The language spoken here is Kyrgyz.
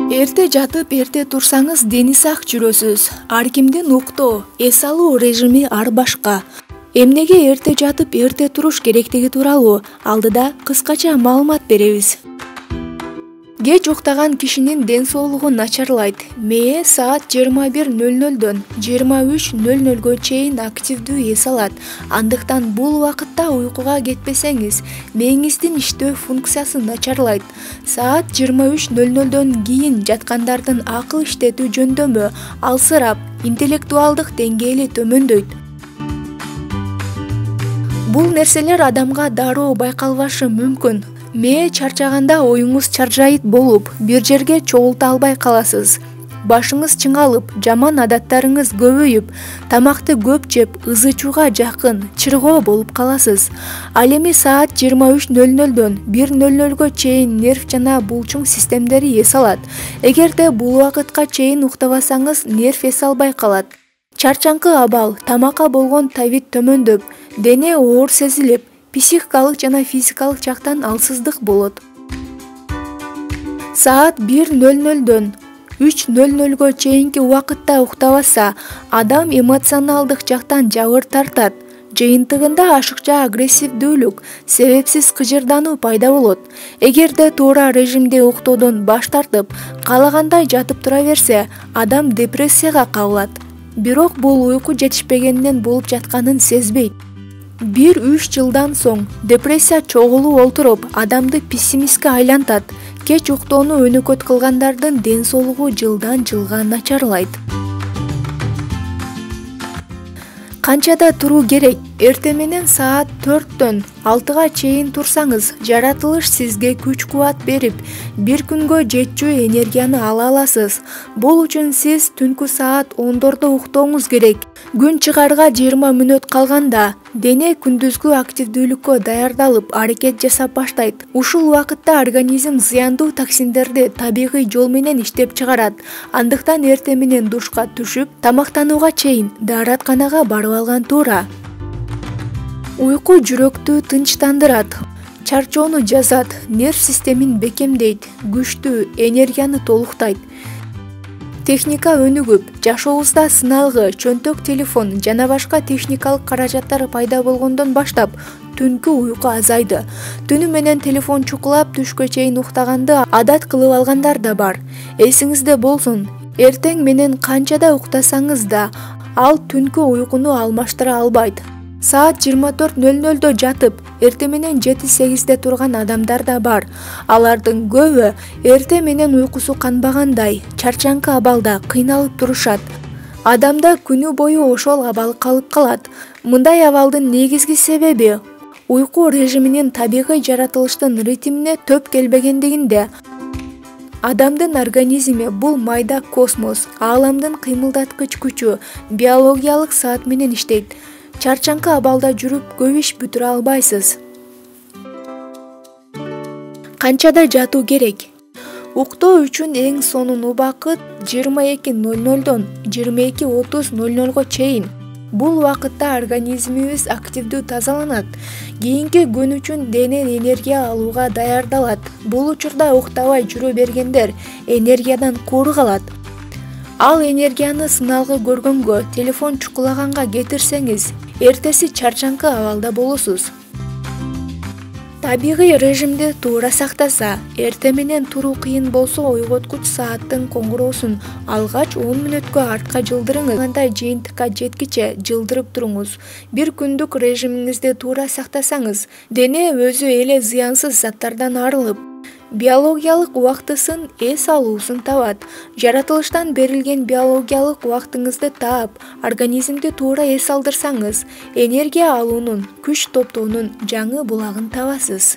Эрте жатып, эрте турсаңыз дени сак жүрөсүз. Ар кимдин уктоо, эс алуу режими ар башка. Эмнеге эрте жатып, эрте туруш керектиги тууралуу алдыда кыскача маалымат беребиз. Кеч уктаган кишинин ден соолугу начарлайт. Мээ саат 21:00дөн 23:00га чейин активдүү эс алат. Андыктан бул убакытта уйкуга кетпесеңиз, мээңиздин иштөө функциясы начарлайт. Саат 23:00дөн кийин жаткандардын акыл иштетүү жөндөмү алсырап, интеллектуалдык деңгээли төмөндөйт. Бул нерселер адамга дароо байкалбашы мүмкүн. Мээ чарчаганда оюңуз чаржайыт болуп, бир жерге чогулта албай каласыз. Башыңыз чыңалып, жаман адаттарыңыз көбөйүп, тамакты көп жеп, ызычууга жакын, чыргоо болуп каласыз. Ал эми саат 23:00дөн 1:00га чейин нерв жана булчуң системдери эс алат. Эгерде бул убакытка чейин уктабасаңыз, нерв эс албай калат. Чарчаңкы абал, тамакка болгон табит төмөндөп, дене оор сезилип, психикалык жана физикалык жактан алсыздык болот. Саат 1:00дөн 3:00га чейинки убакытта уктабаса, адам эмоционалдык жактан жабыр тартат. Жыйынтыгында ашыкча агрессивдүүлүк, себепсиз кыжырдануу пайда болот. Эгерде туура режимде уктоодон баш тартып, каалагандай жатып тура берсе, адам депрессияга кабылат. Бирок бул уйку жетишпегенден болуп жатканын сезбейт. 1-3 жылдан соң депрессия чогулуп олтуруп, адамды пессимистке айлантат. Кеч уктоону өнөкөт кылгандардын ден соолугу жылдан жылга начарлайт. Канчада туруу керек? Эрте менен саат 4дөн 6га чейин турсаңыз, жаратылыш сизге күч-кубат берип, бир күнгө жетчү энергияны ала аласыз. Бул үчүн сиз түнкү саат 10дордо уктооңуз керек. Күн чыгарга 20 мүнөт калганда дене күндүзгү активдүүлүккө даярдалып, аракет жасап баштайт. Ушул убакытта организм зыяндуу токсиндерди табигый жол менен иштеп чыгарат. Андыктан эрте менен душка түшүп, тамактанууга чейин дааратканага барып алган туура. Уйку жүрөктү тынчтандырат, чарчоону жазат, нерв системин бекемдейт, күчтүү энергияны толуктайт. Техника өнүгүп, жашообузда сыналгы, чөнтөк телефон жана башка техникалык каражаттар пайда болгондон баштап түнкү уйку азайды. Түнү менен телефон чукулап түшкө чейин уктаганды адат кылып алгандар да бар. Эсиңизде болсун, эртең менен канчада уктасаңыз да, ал түнкү уйкуну алмаштыра албайт. Саат 24:00дө жатып, эрте менен 7-8де турган адамдар да бар. Алардын көбү эрте менен уйкусу канбагандай, чарчаңкы абалда кыйналып турушат. Адамда күнү бою ошол абал калып калат. Мындай абалдын негизги себеби уйку режиминин табигый жаратылыштын ритмине төп келбегендигинде. Адамдын организми бул майда космос, ааламдын кыймылдаткыч күчү, биологиялык саат менен иштейт. Чарчаңкы абалда жүрүп көп иш бүтүрө албайсыз. Канчада жатуу керек? Уктоо үчүн эң сонун убакыт 22:00дон 22:30:00га чейин. Бул убакытта организмибиз активдүү тазаланат. Кийинки күн үчүн дене энергия алууга даярдалат. Бул учурда уктабай жүрө бергендер энергиядан куур калат. Ал энергияны сыналгы көргөнгө, телефон чукулаганга кетирсеңиз, эртеси чарчаңкы абалда болосуз. Табигый режимди туура сактаса, эрте менен туруу кыйын болсо, ойготкуч сааттын коңгуроосун алгач 10 мүнөткө артка жылдырыңыз. Кандай жыйынтыкка жеткиче жылдырып туруңуз. Бир күндүк режимиңизди туура сактасаңыз, дене өзү эле зыянсыз заттардан арылып, биологиялык убактысын эс алуусун табат. Жаратылыштан берилген биологиялык убактыңызды таап, организмди туура эс алдырсаңыз, энергия алуунун, күч топтоонун жаңы булагын табасыз.